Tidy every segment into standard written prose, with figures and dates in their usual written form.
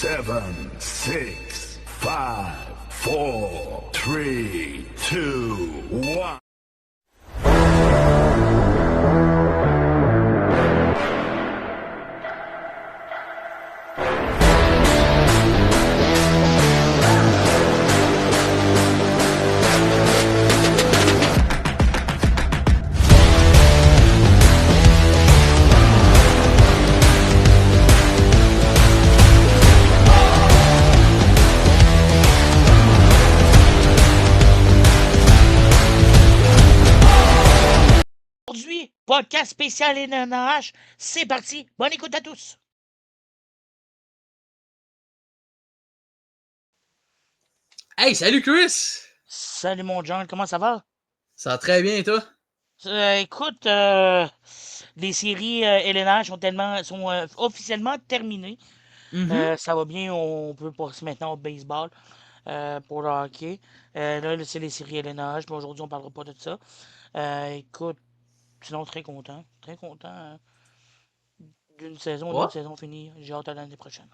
7, 6, 5, 4, 3, 2, 1. Aujourd'hui, podcast spécial LNH, c'est parti, bonne écoute à tous. Hey, salut Chris! Salut mon John, comment ça va? Ça va très bien et toi? Écoute, les séries LNH sont officiellement terminées. Mhm. Ça va bien, on peut passer maintenant au baseball pour le hockey. Là, c'est les séries LNH, mais aujourd'hui, on parlera pas de ça. Écoute, sinon, très content d'une saison, une Ouais. autre saison finie. J'ai hâte à l'année prochaine.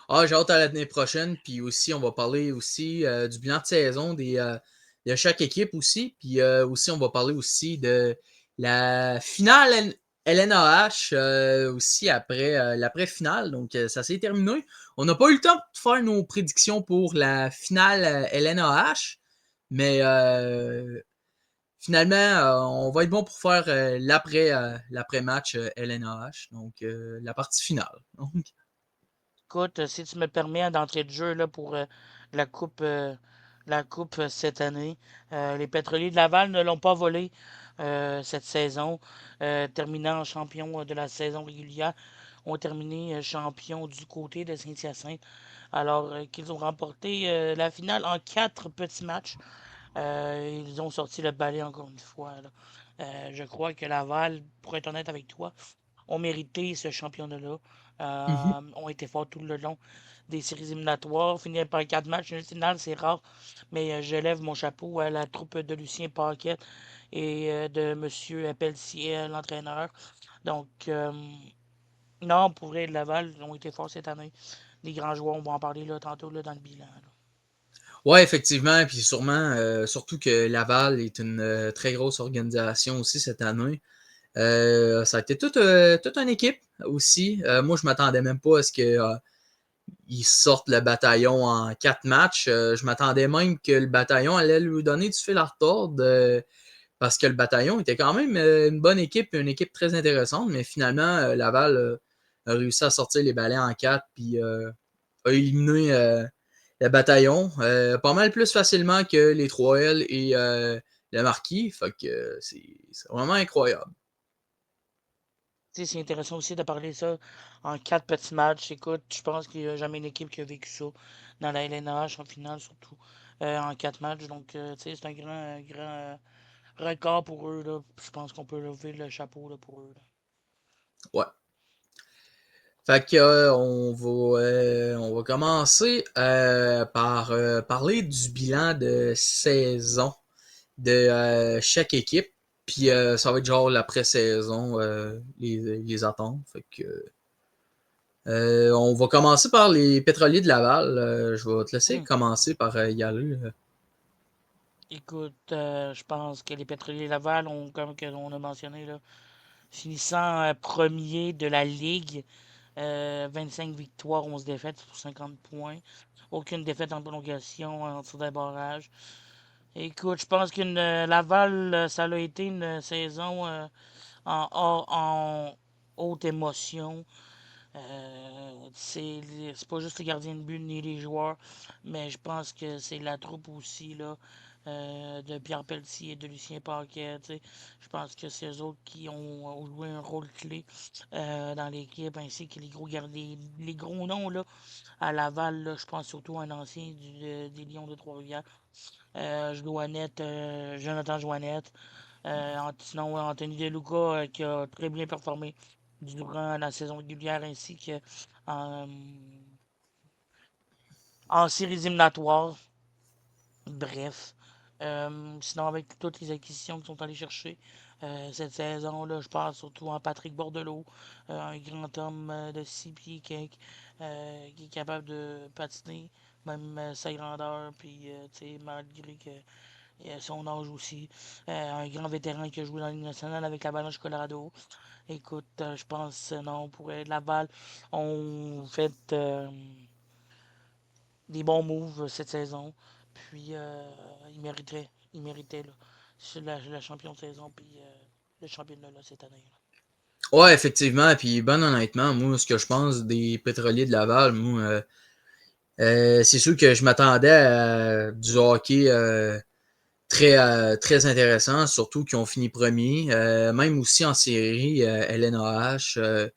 Ah, j'ai hâte à l'année prochaine. Puis aussi, on va parler aussi du bilan de saison de chaque équipe aussi. Puis aussi, on va parler aussi de la finale LNAH aussi après l'après-finale. Donc, ça s'est terminé. On n'a pas eu le temps de faire nos prédictions pour la finale LNAH. Mais finalement, on va être bon pour faire l'après-match LNAH. Donc, la partie finale. Donc, Écoute, si tu me permets d'entrée de jeu là, pour la coupe, euh, la coupe cette année, les Pétroliers de Laval ne l'ont pas volé cette saison, terminant champion de la saison régulière, ont terminé champion du côté de Saint-Hyacinthe, alors qu'ils ont remporté la finale en 4 petits matchs. Ils ont sorti le balai encore une fois, là. Je crois que Laval, pour être honnête avec toi, ont mérité ce championnat-là. mhm. Ont été forts tout le long des séries éliminatoires. Finir par 4 matchs, une finale, c'est rare. Mais je lève mon chapeau à la troupe de Lucien Paquette et de M. Pelletier, l'entraîneur. Donc, non, pour vrai, Laval ont été forts cette année. Les grands joueurs, on va en parler là, tantôt là, dans le bilan, là. Ouais, effectivement. Puis sûrement, surtout que Laval est une très grosse organisation aussi cette année. Ça a été toute une équipe aussi. Moi, je m'attendais même pas à ce que ils sortent le bataillon en 4 matchs. Je m'attendais même que le bataillon allait lui donner du fil à retordre parce que le bataillon était quand même une bonne équipe, une équipe très intéressante. Mais finalement, Laval a réussi à sortir les balais en 4 puis a éliminé le bataillon pas mal plus facilement que les 3L et le Marquis. Fait que c'est vraiment incroyable. Tu sais, c'est intéressant aussi de parler ça en 4 petits matchs. Écoute, je pense qu'il n'y a jamais une équipe qui a vécu ça dans la LNH en finale, surtout en 4 matchs. Donc, tu sais, c'est un grand record pour eux, là. Je pense qu'on peut lever le chapeau là, pour eux, là. Ouais. Fait que on va commencer par parler du bilan de saison de chaque équipe. Puis ça va être genre l'après-saison, les attentes. Fait que on va commencer par les pétroliers de Laval. Je vais te laisser Hmm. commencer par y aller. Écoute, je pense que les Pétroliers Laval ont, comme que on a mentionné, là, finissant premier de la Ligue, 25 victoires, 11 défaites pour 50 points. Aucune défaite en prolongation en dessous des barrages. Écoute, je pense qu'une Laval, ça a été une saison en haute émotion. C'est pas juste les gardiens de but ni les joueurs, mais je pense que c'est la troupe aussi là, de Pierre Pelletier et de Lucien Paquet. Tu sais. Je pense que c'est eux autres qui ont joué un rôle clé dans l'équipe, ainsi que les gros gardiens, les gros noms là, à Laval. Là, je pense surtout à un ancien des Lions de Trois-Rivières, Jonathan Joannette. Sinon, Anthony Deluca qui a très bien performé durant la saison régulière ainsi que en, en séries éliminatoires. Bref. Sinon, avec toutes les acquisitions qu'ils sont allés chercher, cette saison-là. Je pense surtout en Patrick Bordelot, un grand homme de 6 pieds quelques, qui est capable de patiner, même sa grandeur, puis malgré que son âge aussi. Un grand vétéran qui a joué dans la Ligue nationale avec la Balance Colorado. Écoute, je pense, non, pour Laval, on fait des bons moves cette saison. Puis, il méritait là, la champion de saison, puis le championnat là, cette année. Là. Ouais, effectivement. Puis, ben honnêtement, moi, ce que je pense des pétroliers de Laval, moi, c'est sûr que je m'attendais à du hockey très intéressant, surtout qu'ils ont fini premier. Même aussi en série, LNAH. Je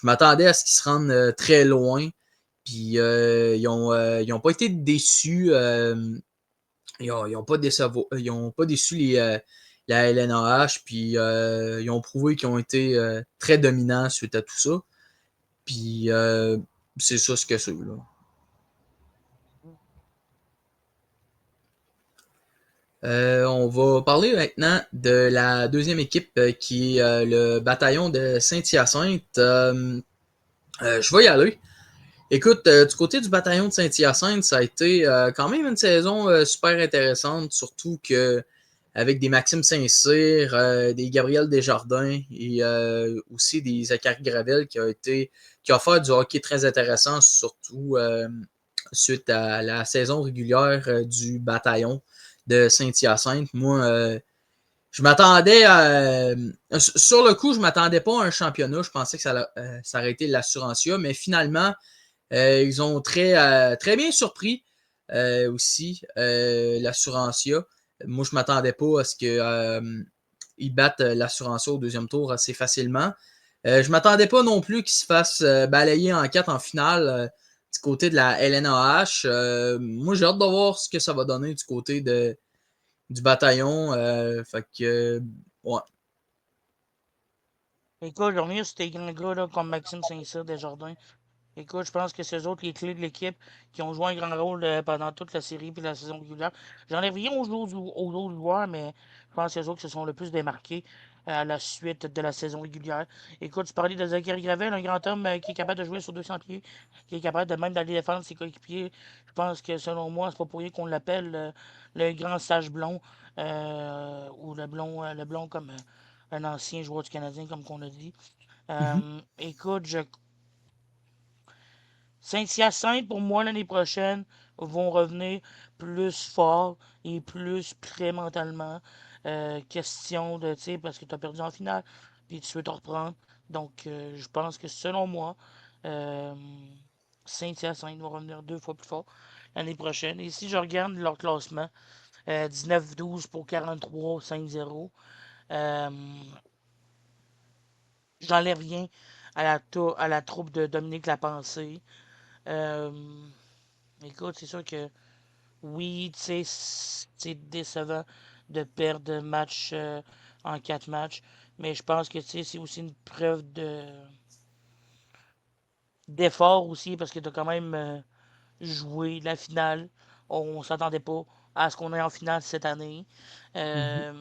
m'attendais à ce qu'ils se rendent très loin. Puis ils ont pas été déçus. Ils ont pas déçu la LNAH. Puis ils ont prouvé qu'ils ont été très dominants suite à tout ça. Puis c'est ça ce que c'est. Là. On va parler maintenant de la deuxième équipe qui est le bataillon de Saint-Hyacinthe. Je vais y aller. Écoute, du côté du bataillon de Saint-Hyacinthe, ça a été quand même une saison super intéressante, surtout que avec des Maxime Saint-Cyr, des Gabriel Desjardins et aussi des Zachary Gravel qui a fait du hockey très intéressant, surtout suite à la saison régulière du bataillon de Saint-Hyacinthe. Moi, je m'attendais à. Sur le coup, je m'attendais pas à un championnat. Je pensais que ça aurait été l'Assurantia, mais finalement, ils ont très bien surpris aussi l'Assurantia. Moi, je m'attendais pas à ce qu'ils battent l'Assurantia au deuxième tour assez facilement. Je m'attendais pas non plus qu'ils se fassent balayer en 4 en finale du côté de la LNAH. Moi, j'ai hâte de voir ce que ça va donner du côté du bataillon. Fait que, ouais. Écoute, je vais revenir sur tes grands gars là, comme Maxime Saint-Cyr, Desjardins. Écoute, je pense que c'est eux autres les clés de l'équipe qui ont joué un grand rôle pendant toute la série puis la saison régulière. J'enlève rien aux autres joueurs, mais je pense que c'est eux autres qui se sont le plus démarqués à la suite de la saison régulière. Écoute, tu parlais de Zachary Gravel, un grand homme qui est capable de jouer sur 200 pieds, qui est capable de même d'aller défendre ses coéquipiers. Je pense que selon moi, c'est pas pour rien qu'on l'appelle le grand sage blond ou le blond comme un ancien joueur du Canadien, comme qu'on a dit. Mhm. Écoute, Saint-Hyacinthe, pour moi, l'année prochaine, vont revenir plus forts et plus prêts mentalement. Question de, tu sais, parce que tu as perdu en finale, puis tu veux te reprendre. Donc, je pense que selon moi, euh, Saint-Hyacinthe va revenir 2 fois plus fort l'année prochaine. Et si je regarde leur classement, 19-12 pour 43, 5-0. Euh, J'enlève rien à la troupe de Dominique Lapensée. Euh, Écoute, c'est sûr que oui, tu sais, c'est décevant de perdre match en 4 matchs, mais je pense que tu sais, c'est aussi une preuve d'effort aussi parce que tu as quand même joué la finale. On s'attendait pas à ce qu'on ait en finale cette année. Mhm. Euh,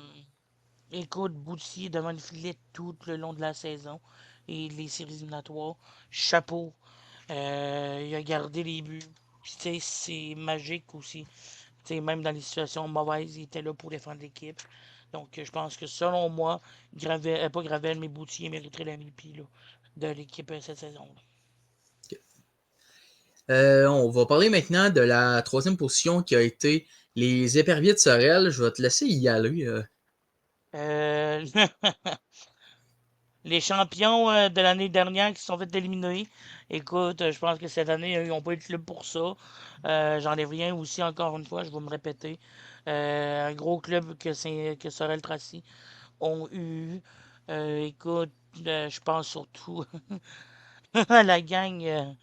Écoute, Boutier devant le filet tout le long de la saison et les séries éliminatoires. Chapeau. Il a gardé les buts. Puis, tu sais, c'est magique aussi. Tu sais, même dans les situations mauvaises, il était là pour défendre l'équipe. Donc, je pense que selon moi, pas Gravel, mais Boutier mériterait la MVP là, de l'équipe cette saison-là. On va parler maintenant de la troisième position qui a été les éperviers de Sorel. Je vais te laisser y aller. Euh, les champions de l'année dernière qui se sont fait éliminer. Écoute, je pense que cette année, ils n'ont pas eu de club pour ça. J'enlève rien aussi, encore une fois, je vais me répéter. Un gros club que Sorel Tracy ont eu. Écoute, je pense surtout à la gang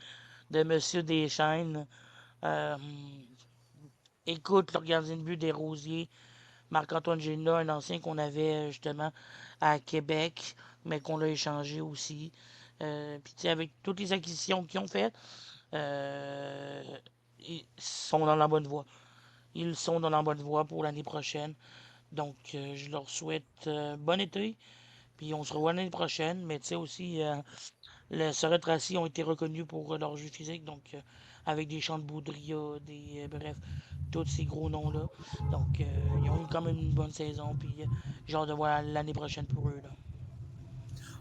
de Monsieur Deschaines. Euh, Écoute, le gardien de but des Rosiers, Marc-Antoine Géna, un ancien qu'on avait justement à Québec, mais qu'on l'a échangé aussi. Puis, tu sais, avec toutes les acquisitions qu'ils ont faites, ils sont dans la bonne voie. Ils sont dans la bonne voie pour l'année prochaine. Donc, je leur souhaite bon été. Puis on se revoit l'année prochaine. Mais tu sais aussi, les Sorel Tracy ont été reconnus pour leur jeu physique. Donc, avec des chants de Boudria, bref, tous ces gros noms-là. Donc, ils ont eu quand même une bonne saison. Puis, j'ai hâte de voir l'année prochaine pour eux. Là.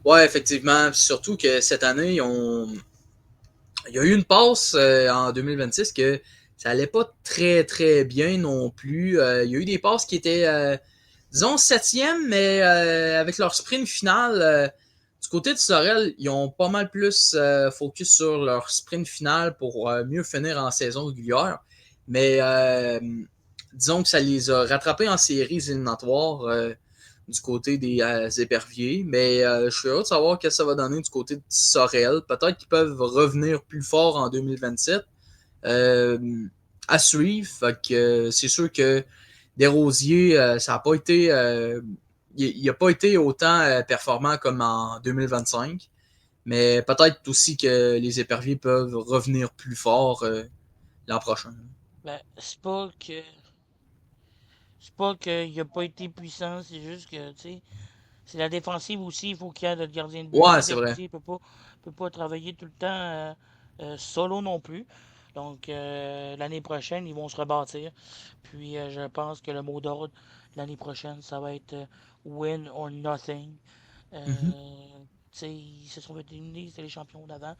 Ouais, effectivement. Surtout que cette année, il y a eu une passe en 2026 que ça allait pas très très bien non plus. Il y a eu des passes qui étaient, disons, septième, mais avec leur sprint final, du côté de Sorel, ils ont pas mal plus focus sur leur sprint final pour mieux finir en saison régulière. Mais disons que ça les a rattrapés en séries éliminatoires du côté des éperviers. Mais je suis heureux de savoir ce que ça va donner du côté de Sorel. Peut-être qu'ils peuvent revenir plus fort en 2027. Euh, à suivre. Fait que, c'est sûr que Desrosiers, ça n'a pas été. Il n'a pas été autant performant comme en 2025. Mais peut-être aussi que les éperviers peuvent revenir plus fort l'an prochain. Ben, c'est pas qu'il a pas été puissant, c'est juste que, tu sais, c'est la défensive aussi, il faut qu'il y ait le gardien de but. Tu Ouais, sais, c'est vrai. Desrosiers peut pas travailler tout le temps solo non plus. Donc, l'année prochaine, ils vont se rebâtir. Puis, je pense que le mot d'ordre l'année prochaine, ça va être win or nothing. Mm-hmm. Tu sais, ils se sont fait éliminer, c'est les champions d'avant.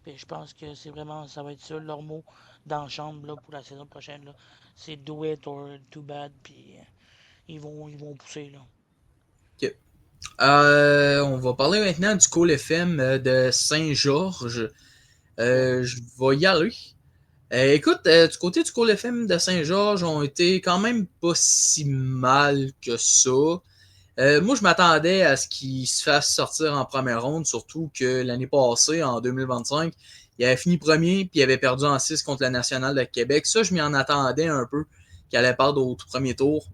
Puis, je pense que c'est vraiment, ça va être ça leur mot dans la chambre là, pour la saison prochaine. Là. C'est do it or too bad. Puis, ils vont pousser. Là. Okay. On va parler maintenant du Call FM de Saint-Georges. Ouais. Je vais y aller. Écoute, du côté du Call FM de Saint-Georges, ont été quand même pas si mal que ça. Moi, je m'attendais à ce qu'il se fasse sortir en première ronde, surtout que l'année passée, en 2025, il avait fini premier puis il avait perdu en 6 contre la Nationale de Québec. Ça, je m'y en attendais un peu qu'il allait perdre au tout premier tour.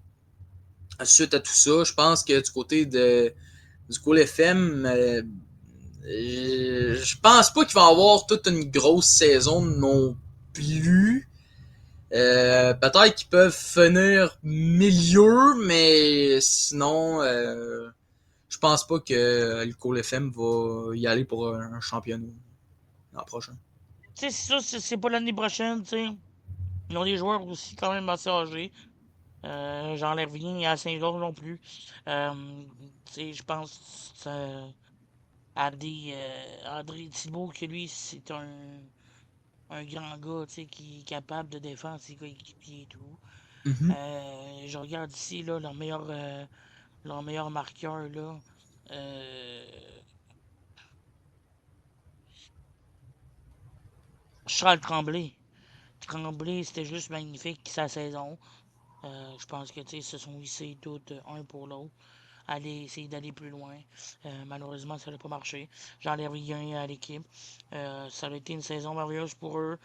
Suite à tout ça, je pense que du côté du Call FM, je pense pas qu'il va avoir toute une grosse saison non plus. Peut-être qu'ils peuvent finir milieu, mais sinon, je pense pas que le Call FM va y aller pour un championnat l'an prochain. Tu sais, c'est ça, c'est pas l'année prochaine, tu sais. Ils ont des joueurs aussi quand même assez âgés. J'enlève rien à Saint-Georges non plus. Tu sais, je pense à André Thibault, que lui, c'est un grand gars, tu sais, qui est capable de défendre ses coéquipiers et tout. Mm-hmm. Je regarde ici, là, leur meilleur marqueur, là. Euh, Charles Tremblay. Tremblay, c'était juste magnifique sa saison. Je pense que, tu sais, ils se sont hissés tous un pour l'autre. Aller essayer d'aller plus loin. Malheureusement, ça n'a pas marché. J'enlève rien à l'équipe. Ça a été une saison merveilleuse pour eux.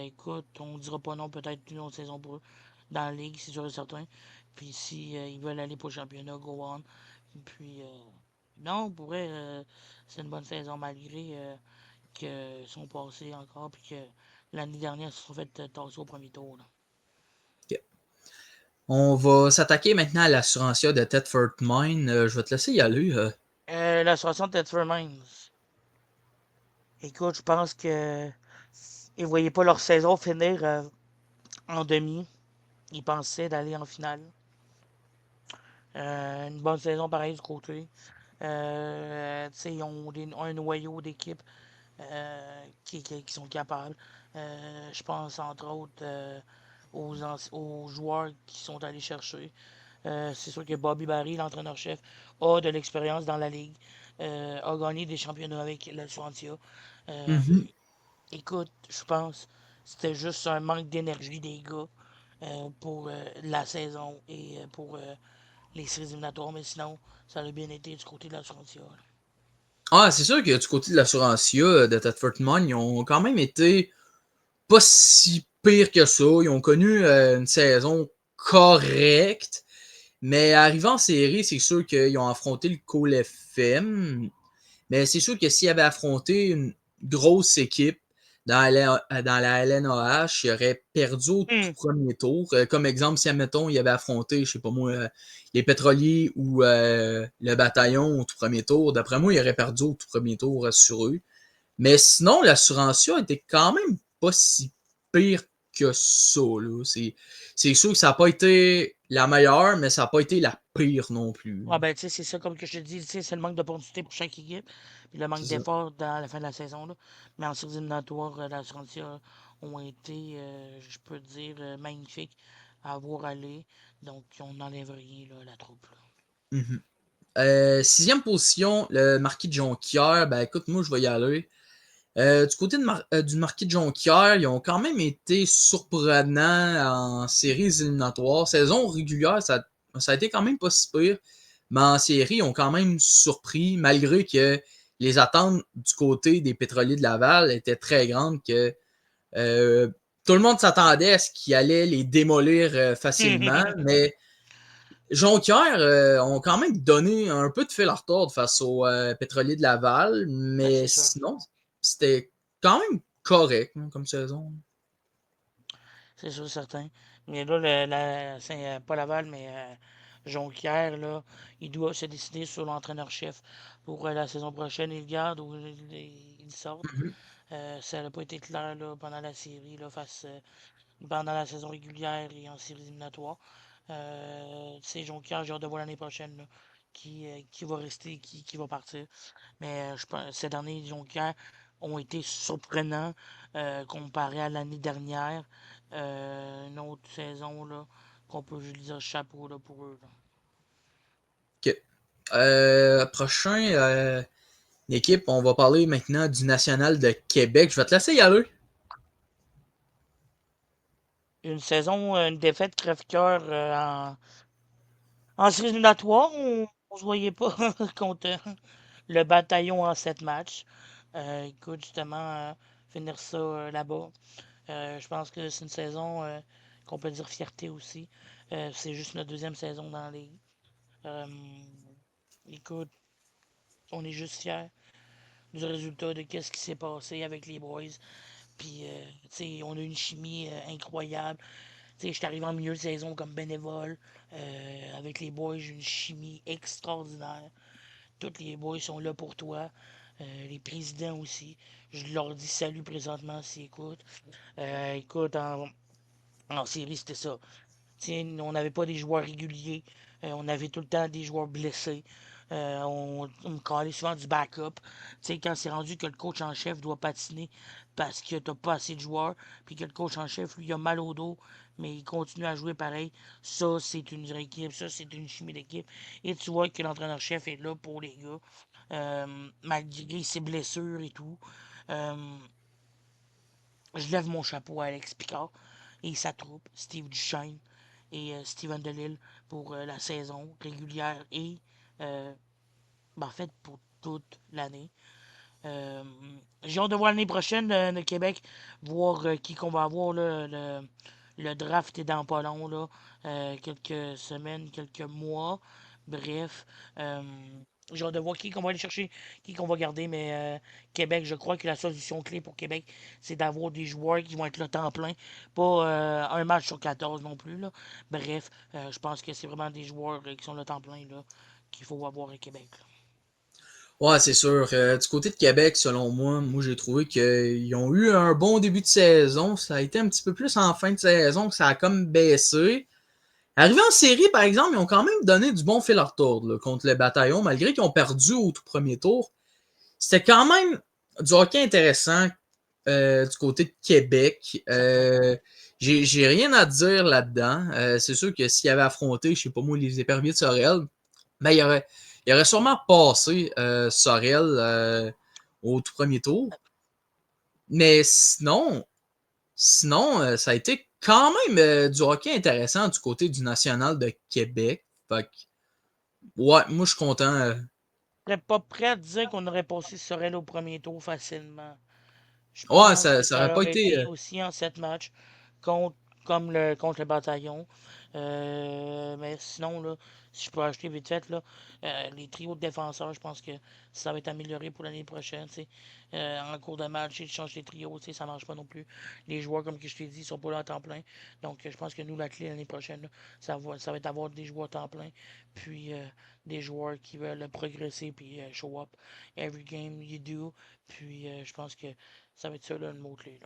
Écoute, on ne dira pas non, peut-être une autre saison pour eux dans la ligue, c'est sûr et certain. Puis si ils veulent aller pour le championnat, go on. Puis non, pour vrai, c'est une bonne saison malgré qu'ils sont passés encore. Puis que l'année dernière, ils se sont fait tasser au premier tour. Là. Okay. On va s'attaquer maintenant à l'assurantia de Thetford Mine. Je vais te laisser y aller. La 60 Thetford Mines. Écoute, je pense que ils voyaient pas leur saison finir en demi. Ils pensaient d'aller en finale. Une bonne saison pareil du côté. Ils ont un noyau d'équipe qui sont capables. Je pense entre autres aux joueurs qui sont allés chercher. C'est sûr que Bobby Barry, l'entraîneur-chef, a de l'expérience dans la ligue. A gagné des championnats avec la Suantia. Mm-hmm. Écoute, je pense que c'était juste un manque d'énergie des gars pour la saison et pour les séries éliminatoires, mais sinon, ça a bien été du côté de la Suantia. Ah, c'est sûr que du côté de l'assurantia de Thetford Mine, ils ont quand même été pas si pire que ça. Ils ont connu une saison correcte. Mais arrivant en série, c'est sûr qu'ils ont affronté le Call FM. Mais c'est sûr que s'ils avaient affronté une grosse équipe, dans la LNAH, il aurait perdu au tout Hum, premier tour. Comme exemple, si, admettons, il avait affronté, je sais pas moi, les pétroliers ou le bataillon au tout premier tour, d'après moi, il aurait perdu au tout premier tour sur eux. Mais sinon, l'assurantia était quand même pas si pire que ça. Là. C'est sûr que ça n'a pas été la meilleure, mais ça n'a pas été la pire non plus. Ah ben, tu sais, c'est ça, comme que je te dis, tu sais, c'est le manque d'opportunité pour chaque équipe, puis le manque C'est ça. d'effort dans la fin de la saison. Là. Mais en séries éliminatoires, l'Assurantia ont été, je peux dire, magnifiques à voir aller. Donc, on n'enlève rien là, à la troupe. Là. Mhm. Sixième position, le marquis de Jonquière. Ben écoute, moi je vais y aller. Du côté du marquis de Jonquière, ils ont quand même été surprenants en séries éliminatoires. Saison régulière, ça a été quand même pas si pire. Mais en série, ils ont quand même surpris, malgré que les attentes du côté des pétroliers de Laval étaient très grandes, que euh, tout le monde s'attendait à ce qu'ils allaient les démolir facilement. Mais Jonquière ont quand même donné un peu de fil à retordre face aux pétroliers de Laval, Ben, mais c'est sûr. sinon, c'était quand même correct hein, comme saison. C'est sûr, certain. Mais là, pas Laval, mais Jonquière, là, il doit se décider sur l'entraîneur-chef pour la saison prochaine. Il garde ou il sortent. Mhm. Ça n'a pas été clair là, pendant la série, là, pendant la saison régulière et en série éliminatoire. C'est Jonquière, j'ai hâte de voir l'année prochaine là, qui va rester, qui va partir. Mais je pense ces derniers Jonquière ont été surprenants comparé à l'année dernière. Une autre saison là, qu'on peut juste dire chapeau là, pour eux. Là. Ok. Prochain équipe, on va parler maintenant du National de Québec. Je vais te laisser y aller. Une saison, une défaite crève-cœur en séries éliminatoires. On se voyait pas contre le bataillon en 7 matchs. Écoute, justement, finir ça là-bas. Je pense que c'est une saison qu'on peut dire fierté aussi. C'est juste notre deuxième saison dans les. Euh, écoute, on est juste fiers du résultat de qu'est-ce qui s'est passé avec les boys. Puis, tu sais, on a une chimie incroyable. Tu sais, je suis arrivé en milieu de saison comme bénévole. Avec les boys, j'ai une chimie extraordinaire. Tous les boys sont là pour toi. Les présidents aussi. Je leur dis salut présentement s'ils écoutent. Écoute, en série, c'était ça. T'sais, on n'avait pas des joueurs réguliers. On avait tout le temps des joueurs blessés. On me calait souvent du backup. T'sais, quand c'est rendu que le coach en chef doit patiner parce que t'as pas assez de joueurs, puis que le coach en chef, lui, il a mal au dos, mais il continue à jouer pareil. Ça, c'est une vraie équipe. Ça, c'est une chimie d'équipe. Et tu vois que l'entraîneur-chef est là pour les gars. Malgré ses blessures et tout. Euh, je lève mon chapeau à Alex Picard et sa troupe, Steve Duchesne et Steven Delille pour la saison régulière et euh, en fait pour toute l'année. Euh, j'ai hâte de voir l'année prochaine le Québec, voir qui qu'on va avoir. Là, le draft est dans pas long, là, quelques semaines, quelques mois. Bref, euh, j'ai hâte de voir qui qu'on va aller chercher, qui qu'on va garder. Mais Québec, je crois que la solution clé pour Québec, c'est d'avoir des joueurs qui vont être là temps plein. Pas un match sur 14 non plus. Là. Bref, je pense que c'est vraiment des joueurs qui sont là temps plein là, qu'il faut avoir à Québec. Là. Ouais, c'est sûr. Du côté de Québec, selon moi, j'ai trouvé qu'ils ont eu un bon début de saison. Ça a été un petit peu plus en fin de saison que ça a comme baissé. Arrivé en série, par exemple, ils ont quand même donné du bon fil à retordre là, contre le bataillon, malgré qu'ils ont perdu au tout premier tour. C'était quand même du hockey intéressant du côté de Québec. Certain. J'ai rien à dire là-dedans. C'est sûr que s'il avait affronté, je sais pas moi, les éperviers de Sorel, ben, il aurait sûrement passé Sorel au tout premier tour. Mais sinon, ça a été quand même du hockey intéressant du côté du National de Québec. Fait que, ouais, moi je suis content. Je serais pas prêt à dire qu'on aurait passé Sorel au premier tour facilement. Je Ouais, pense que ça ça aurait pas aurait été. été aussi en 7 matchs contre le bataillon. Mais sinon, là, si je peux acheter vite fait, là, les trios de défenseurs, je pense que ça va être amélioré pour l'année prochaine. Tu sais. En cours de match, ils changent les trios, tu sais, ça marche pas non plus. Les joueurs, comme que je t'ai dit, sont pas là à temps plein. Donc, je pense que nous, la clé l'année prochaine, là, ça va être d'avoir des joueurs à temps plein, puis des joueurs qui veulent progresser, puis show up every game you do. Puis, je pense que ça va être ça, là, le mot-clé.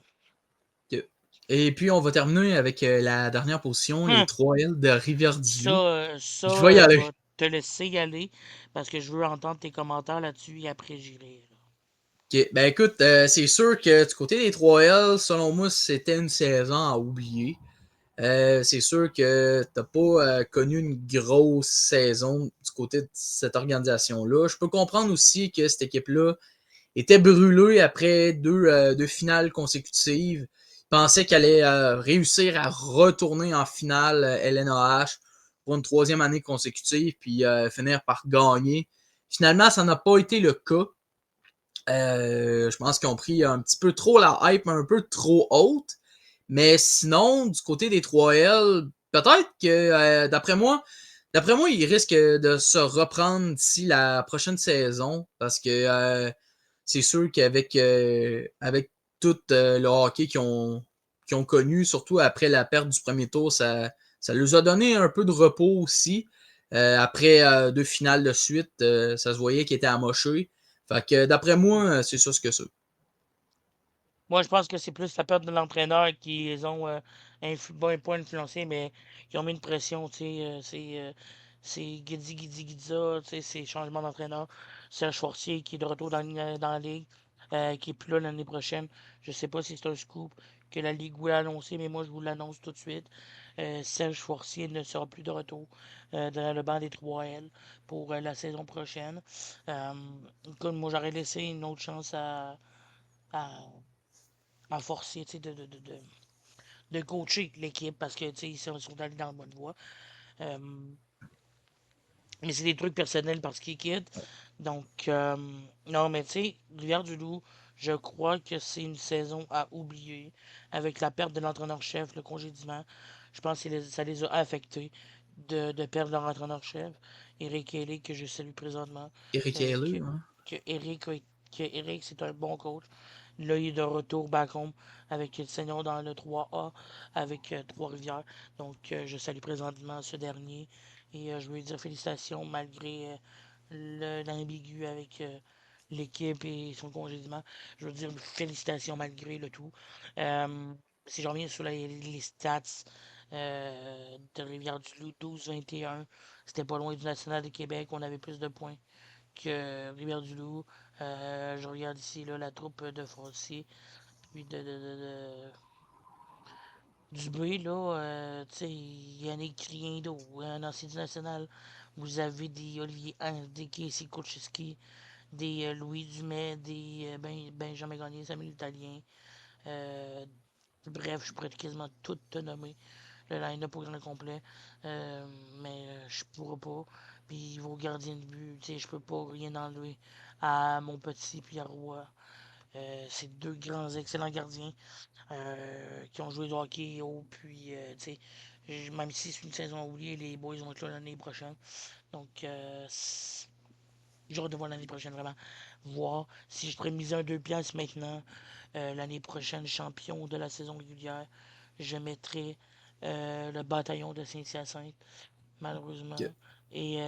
Ok. Et puis, on va terminer avec la dernière position, les Hum, 3L de Rivière-du-Loup. ça, Je vais y je aller. vais te laisser y aller parce que je veux entendre tes commentaires là-dessus et après j'irai. Là. Ok, ben écoute, c'est sûr que du côté des 3L, selon moi, c'était une saison à oublier. C'est sûr que t'as pas connu une grosse saison du côté de cette organisation-là. Je peux comprendre aussi que cette équipe-là était brûlée après deux finales consécutives. Il pensait qu'elle allait réussir à retourner en finale LNAH pour une troisième année consécutive, puis finir par gagner. Finalement, ça n'a pas été le cas. Je pense qu'ils ont pris un petit peu trop la hype, un peu trop haute. Mais sinon, du côté des 3L, peut-être que d'après moi, ils risquent de se reprendre d'ici la prochaine saison. Parce que c'est sûr qu'avec avec tout le hockey qu'ils ont connu, surtout après la perte du premier tour, ça leur a donné un peu de repos aussi. Après deux finales de suite, ça se voyait qu'ils étaient amochés. Fait que d'après moi, c'est ça ce que c'est. Moi, je pense que c'est plus la perte de l'entraîneur qui les ont pas influencé, mais qui ont mis une pression. Tu sais, c'est Guidi, tu sais, c'est changement d'entraîneur. Serge Fortier qui est de retour dans la ligue, qui est plus là l'année prochaine. Je sais pas si c'est un scoop que la ligue voulait annoncer, mais moi, je vous l'annonce tout de suite. Serge Fortier ne sera plus de retour dans le banc des 3L pour la saison prochaine. Euh, Écoute, moi, j'aurais laissé une autre chance à, à forcer de coacher l'équipe parce que ils sont allés dans la bonne voie. Euh, mais c'est des trucs personnels parce qu'ils quittent. Donc, non, mais tu sais, Rivière-du-Loup, je crois que c'est une saison à oublier avec la perte de l'entraîneur-chef, le congédiement. Je pense que ça les a affectés de perdre leur entraîneur-chef, Eric Haley, que je salue présentement. Eric Euh, que, Haller, hein? que Eric, c'est un bon coach. Là, il est de retour back home avec le Seigneur dans le 3A, avec Trois-Rivières. Donc, je salue présentement ce dernier. Et je veux lui dire félicitations malgré l'ambigu avec l'équipe et son congédiement. Je veux dire félicitations malgré le tout. Euh, Si je reviens sur les stats de Rivière-du-Loup, 12-21, c'était pas loin du National de Québec. On avait plus de points que Rivière-du-Loup. Je regarde ici là, la troupe de Foncier, puis Dubé, là, tu sais, Yannick Riendo, un ancien du national. Vous avez des Olivier Hans, des Casey Kuczewski, des Louis Dumais, des Benjamin Gagné, Samuel Italien. Euh, Bref, je pourrais quasiment tout te nommer. Le line-up au grand complet. Euh, mais je pourrais pas. Puis vos gardiens de but, tu sais, je peux pas rien enlever à mon petit Pierre Roy. C'est deux grands, excellents gardiens qui ont joué du hockey haut. Puis, tu sais, même si c'est une saison oubliée, les boys vont être là l'année prochaine. Donc, j'ai hâte de voir l'année prochaine, vraiment. Voir si je pourrais miser un 2 piastres maintenant, l'année prochaine, champion de la saison régulière, je mettrai le bataillon de Saint-Hyacinthe, malheureusement, Ok. et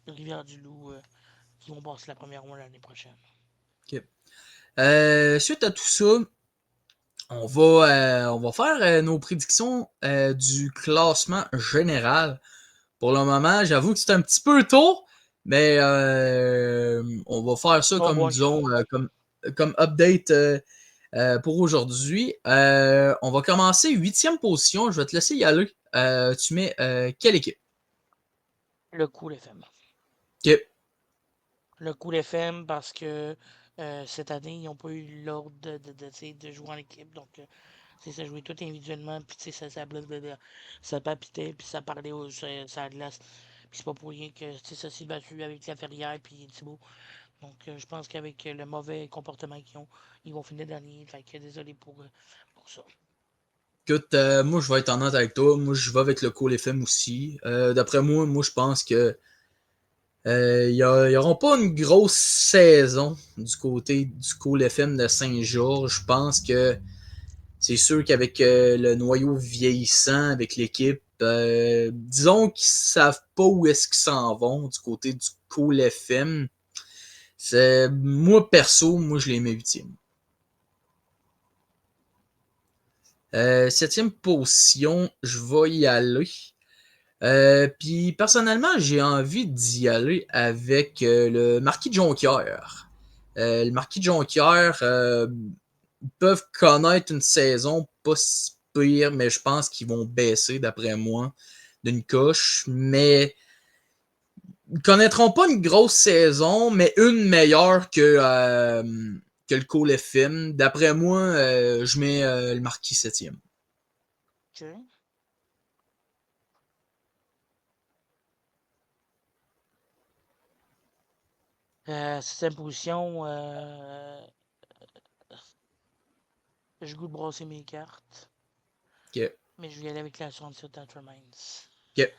Rivière-du-Loup, qui vont passer la première ronde l'année prochaine. Ok. Suite à tout ça, on va faire nos prédictions du classement général. Pour le moment, j'avoue que c'est un petit peu tôt, mais on va faire ça Oh comme, boy. disons, comme update pour aujourd'hui. On va commencer huitième position. Je vais te laisser y aller. Tu mets quelle équipe? Le coup FM. Ok. Le coup FM parce que cette année, ils n'ont pas eu l'ordre de jouer en équipe. Donc, ça jouait tout individuellement. Puis, ça papitait. Puis, ça parlait ça glace. Puis, c'est pas pour rien que ça s'est battu avec la Ferrière. Puis, Thibaut. Donc, je pense qu'avec le mauvais comportement qu'ils ont, ils vont finir dernier. Fait que désolé pour ça. Écoute, moi, je vais être honnête avec toi. Moi, je vais avec le Cole FM aussi. D'après moi, je pense que ils n'auront pas une grosse saison du côté du Cole FM de Saint-Georges. Je pense que c'est sûr qu'avec le noyau vieillissant, avec l'équipe, disons qu'ils savent pas où est-ce qu'ils s'en vont du côté du Cole FM. Moi, perso, je les mets 8e. 7e position, je vais y aller. Puis personnellement, j'ai envie d'y aller avec le Marquis de Jonquière. Le Marquis de Jonquière peuvent connaître une saison pas si pire, mais je pense qu'ils vont baisser d'après moi d'une coche. Mais ils connaîtront pas une grosse saison, mais une meilleure que le Cole FM. D'après moi, je mets le Marquis 7e. OK. Sixième position, j'ai goût de brasser mes cartes. OK. Mais je vais y aller avec l'assurance de Mines. OK.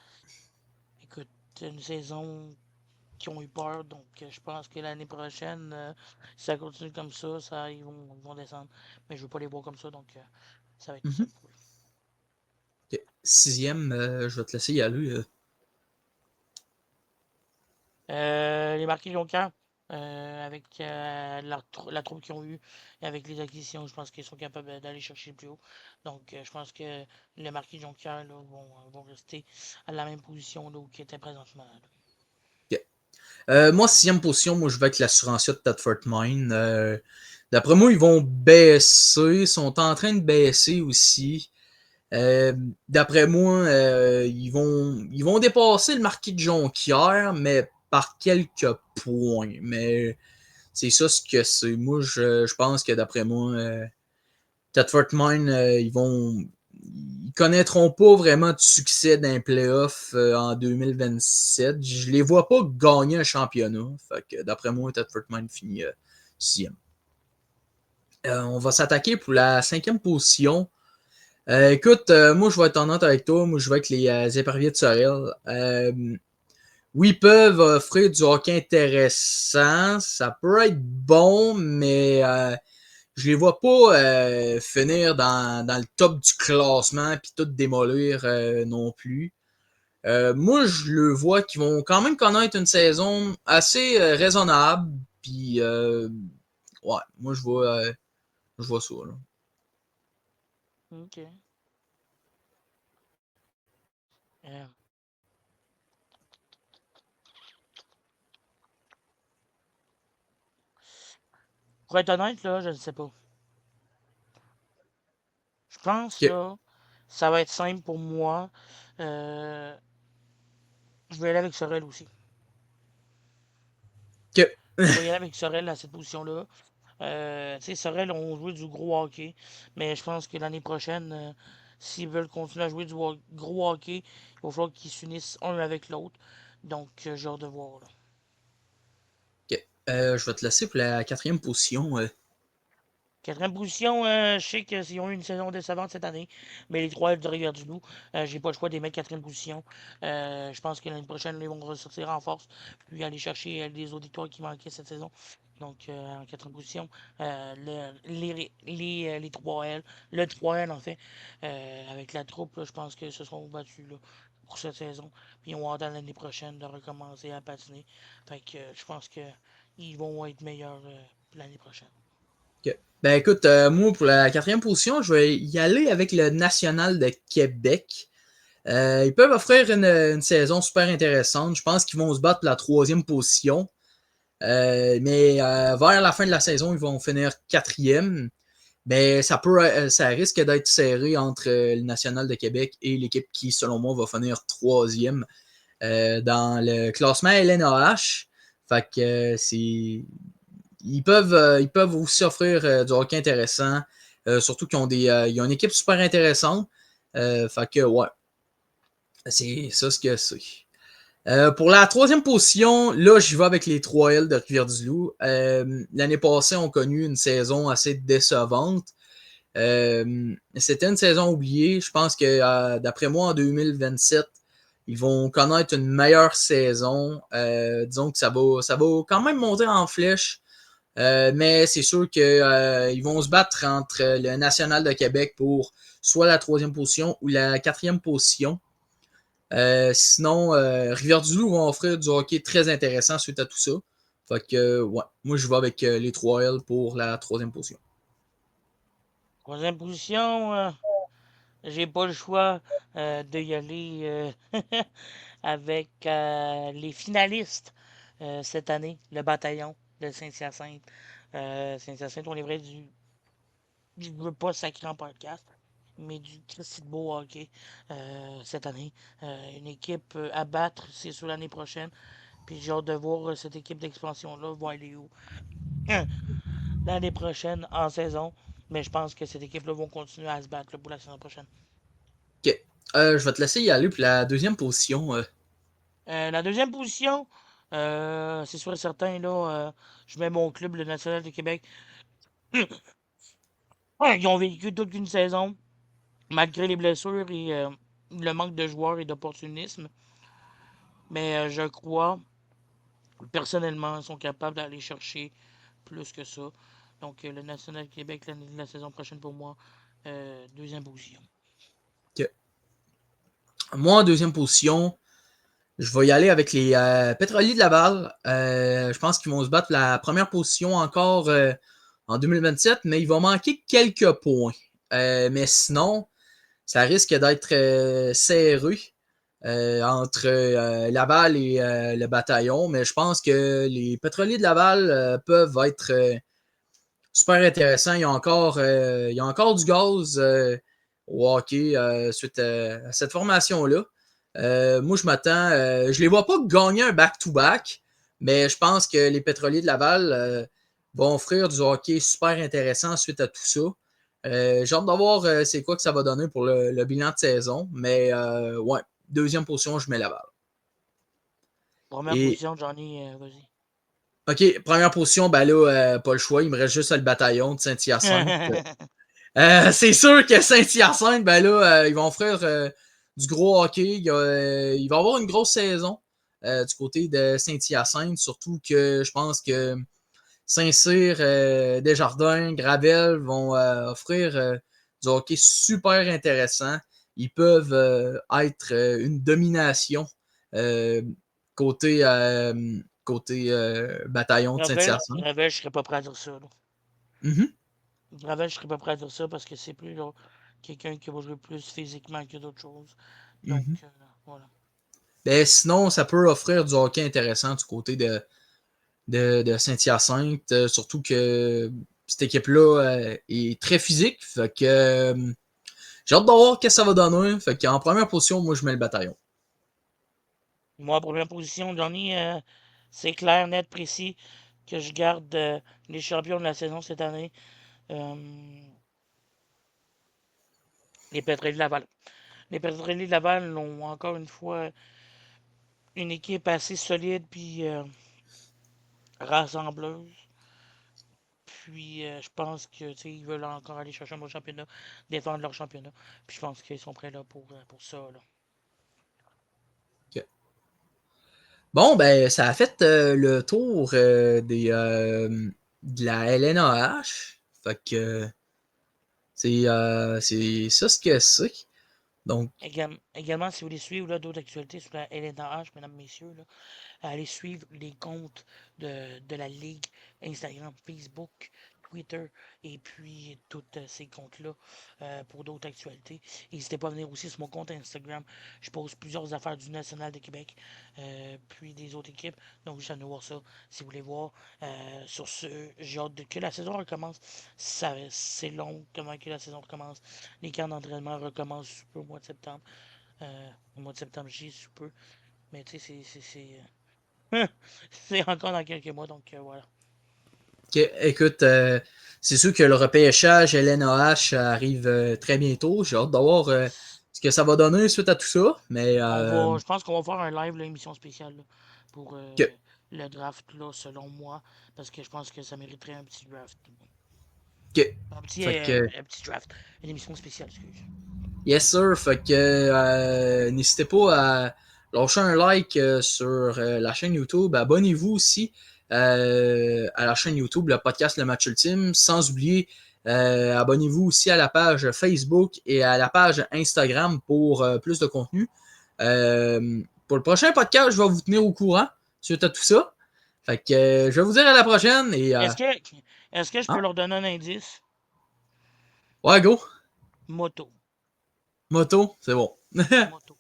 Écoute, une saison qui ont eu peur, donc je pense que l'année prochaine, si ça continue comme ça ils vont descendre. Mais je veux pas les voir comme ça, donc ça va être ça pour eux. Okay. 6e, je vais te laisser y aller. Les Marquis de Jonquière, avec la troupe qu'ils ont eue et avec les acquisitions, je pense qu'ils sont capables d'aller chercher plus haut. Donc, je pense que les Marquis de Jonquière là, vont rester à la même position là, où ils étaient présentement. Okay. Moi, 6e position, moi, je vais avec l'assurancier de Thetford Mine. D'après moi, ils vont baisser. Ils sont en train de baisser aussi. D'après moi, ils vont dépasser le Marquis de Jonquière, mais par quelques points. Mais c'est ça ce que c'est. Moi, je pense que d'après moi, Thetford Mine, ils connaîtront pas vraiment de succès d'un playoff en 2027. Je les vois pas gagner un championnat. Fait que d'après moi, Thetford Mine finit 6e. On va s'attaquer pour la 5e position. Écoute, moi je vais être honnête avec toi. Moi je vais avec les éperviers de Sorel. Oui, ils peuvent offrir du hockey intéressant. Ça peut être bon, mais je les vois pas finir dans le top du classement puis tout démolir non plus. Moi, je le vois qu'ils vont quand même connaître une saison assez raisonnable. Puis, ouais, moi, je vois ça. Là. OK. Pour être honnête, là, je ne sais pas. Je pense, Okay. là, ça va être simple pour moi. Je vais aller avec Sorel aussi. Okay. Je vais y aller avec Sorel à cette position-là. Tu sais, Sorel ont joué du gros hockey, mais je pense que l'année prochaine, s'ils veulent continuer à jouer du gros hockey, il va falloir qu'ils s'unissent un avec l'autre. Donc, j'ai hâte de voir. Là. Okay. Je vais te laisser pour la 4e position. Quatrième position, je sais qu'ils ont eu une saison décevante cette année, mais les trois de Rivière-du-Loup, j'ai pas le choix de les mettre quatrième position. Je pense que l'année prochaine, ils vont ressortir en force, puis aller chercher les auditoires qui manquaient cette saison. Donc, en quatrième position, les 3L, le 3L en fait, avec la troupe, là, je pense qu'ils se sont battus là, pour cette saison. Puis ils vont avoir l'année prochaine de recommencer à patiner. Fait que je pense qu'ils vont être meilleurs l'année prochaine. Okay. Ben écoute, moi pour la 4e position, je vais y aller avec le National de Québec. Ils peuvent offrir une saison super intéressante. Je pense qu'ils vont se battre pour la 3e position. Mais vers la fin de la saison, ils vont finir 4e. Mais ça risque d'être serré entre le National de Québec et l'équipe qui, selon moi, va finir 3e dans le classement LNAH. Fait que ils peuvent aussi offrir du hockey intéressant. Surtout qu'ils ont ils ont une équipe super intéressante. Fait que ouais. C'est ça ce que c'est. Pour la 3e position, là, j'y vais avec les 3L de Rivière-du-Loup. L'année passée, on a connu une saison assez décevante. C'était une saison oubliée. Je pense que, d'après moi, en 2027, ils vont connaître une meilleure saison. Disons que ça va quand même monter en flèche. Mais c'est sûr qu'ils vont se battre entre le National de Québec pour soit la 3e position ou la 4e position. Sinon, Rivière-du-Loup va offrir du hockey très intéressant suite à tout ça. Fait que, ouais, moi je vais avec les 3L pour la 3e position. Troisième position, j'ai pas le choix d'y aller avec les finalistes cette année, le bataillon de Saint-Hyacinthe. Saint-Hyacinthe, on est vrai du. Je veux pas sacrer en podcast, mais du Christy de beau hockey cette année. Une équipe à battre, c'est sur l'année prochaine. Puis j'ai hâte de voir cette équipe d'expansion-là va aller où l'année prochaine en saison. Mais je pense que cette équipe-là va continuer à se battre là, pour la saison prochaine. Ok. Je vais te laisser y aller pour la 2e position. La deuxième position, c'est sûr et certain, là, je mets mon club, le National de Québec. Ouais, ils ont vécu toute une saison, malgré les blessures et le manque de joueurs et d'opportunisme. Mais je crois, personnellement, ils sont capables d'aller chercher plus que ça. Donc, le National de Québec, la saison prochaine pour moi, deuxième position. Ok. Moi, en 2e position, je vais y aller avec les Pétroliers de Laval. Je pense qu'ils vont se battre la première position encore en 2027, mais il va manquer quelques points. Mais sinon, ça risque d'être serré entre Laval et le bataillon. Mais je pense que les Pétroliers de Laval peuvent être super intéressants. Il y a encore du gaz au hockey suite à cette formation-là. Moi, je m'attends. Je les vois pas gagner un back-to-back, mais je pense que les Pétroliers de Laval vont offrir du hockey super intéressant suite à tout ça. J'ai hâte de voir c'est quoi que ça va donner pour le bilan de saison, mais ouais, 2e position, je mets Laval. Première Et position, Johnny, vas-y. OK, première position, ben là, pas le choix, il me reste juste le bataillon de Saint-Hyacinthe. C'est sûr que Saint-Hyacinthe, ben là, ils vont offrir du gros hockey. Il va y avoir une grosse saison du côté de Saint-Hyacinthe, surtout que je pense que Saint-Cyr, Desjardins, Gravel vont offrir du hockey super intéressant. Ils peuvent être une domination euh, côté, côté bataillon de Saint-Hyacinthe. Gravel, je serais pas prêt à dire ça. Là. Mm-hmm. Gravel, je serais pas prêt à dire ça parce que c'est plus là, quelqu'un qui va jouer plus physiquement que d'autres choses. Donc, Mm-hmm. voilà. Ben, sinon, ça peut offrir du hockey intéressant du côté de Saint-Hyacinthe, surtout que cette équipe-là est très physique. Fait que j'ai hâte de voir ce que ça va donner. Fait qu'en première position, moi, je mets le bataillon. Moi, première position, Johnny, c'est clair, net, précis que je garde les champions de la saison cette année. Les Pétroliers de Laval. Les Pétroliers de Laval ont encore une fois une équipe assez solide puis rassembleuse. Puis je pense que ils veulent encore aller chercher un bon championnat, défendre leur championnat. Puis je pense qu'ils sont prêts là pour ça. Là. Okay. Bon, ben, ça a fait le tour de la LNAH. Fait que c'est ça ce que c'est. Donc, Également, si vous voulez suivre d'autres actualités sur la LNH, mesdames, messieurs, là, allez suivre les comptes de la Ligue, Instagram, Facebook, Twitter et puis tous ces comptes-là pour d'autres actualités. N'hésitez pas à venir aussi sur mon compte Instagram. Je pose plusieurs affaires du National de Québec, puis des autres équipes. Donc, juste à nous voir ça si vous voulez voir. Sur ce, j'ai hâte que la saison recommence. C'est long comment que la saison recommence. Les camps d'entraînement recommencent sous peu au mois de septembre. Au mois de septembre, j'y sous peu. Mais tu sais, c'est encore dans quelques mois, donc voilà. okay, écoute, c'est sûr que le repêchage LNAH arrive très bientôt. J'ai hâte de voir ce que ça va donner suite à tout ça. Mais Je pense qu'on va faire un live, l'émission spéciale, là, pour que, le draft, là, selon moi, parce que je pense que ça mériterait un petit draft. OK. Un petit, Fait que, un petit draft. Une émission spéciale, excuse. yes, sir. Fait que n'hésitez pas à lâcher un like sur la chaîne YouTube. Abonnez-vous aussi à la chaîne YouTube, le podcast Le Match Ultime. Sans oublier, abonnez-vous aussi à la page Facebook et à la page Instagram pour plus de contenu. Pour le prochain podcast, je vais vous tenir au courant suite à tout ça. Fait que je vais vous dire à la prochaine. Et, Est-ce que je peux hein? leur donner un indice? Ouais, go. Moto. Moto, c'est bon. Moto.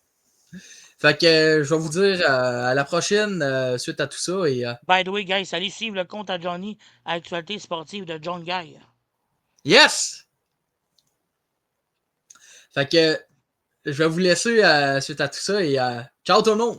Fait que je vais vous dire à la prochaine suite à tout ça. Et By the way, guys, allez suivre le compte à Johnny, Actualité sportive de John Guy. yes! Fait que je vais vous laisser suite à tout ça et ciao tout le monde!